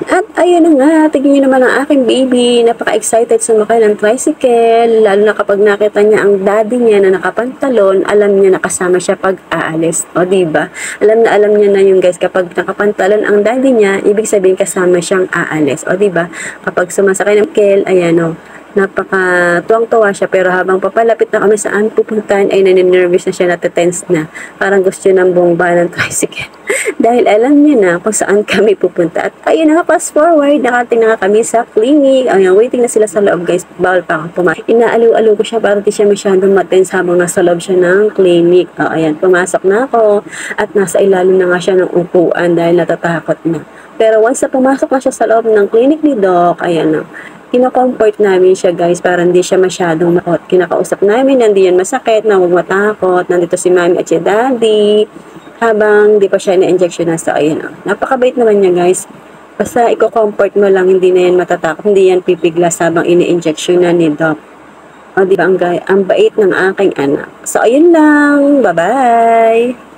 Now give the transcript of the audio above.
At ayun na nga, tignan niyo naman ang aking baby. Napaka-excited sumakay ng tricycle. Lalo na kapag nakita niya ang daddy niya na nakapantalon, alam niya nakasama siya pag aalis. O, diba? Alam niya na yung guys, kapag nakapantalon ang daddy niya, ibig sabihin kasama siyang aalis. O, diba? Kapag sumasakay ng tricycle, ayan o, napaka tuwang-tuwa siya, pero habang papalapit na kami saan pupuntahan ay naninervous na siya, natetense na, parang gusto niya ng bumaba ng tricycle dahil alam niya na kung saan kami pupunta. At ayun na, fast forward, nakating na kami sa clinic. Ayun, waiting na sila sa loob guys, bawal pa akong pumasok. Inaaliw-aliw ko siya para di siya masyadong matense habang nasa loob siya ng clinic. Ayan, pumasok na ako at nasa ilalim na nga siya ng upuan dahil natatakot na. Pero once na pumasok na siya sa loob ng clinic ni Doc, ayan na, kino-comfort namin siya guys para hindi siya masyadong makot. Kinakausap namin na hindi yan masakit, na huwag matakot, nandito si mami at si daddy, habang di pa siya na-injection na. So ayun, napakabait naman niya guys. Basta i-comfort mo lang, hindi na yan matatakot, hindi yan pipiglas habang ini-injection na ni Doc. O diba, ang bait ng aking anak. So ayun lang, bye-bye!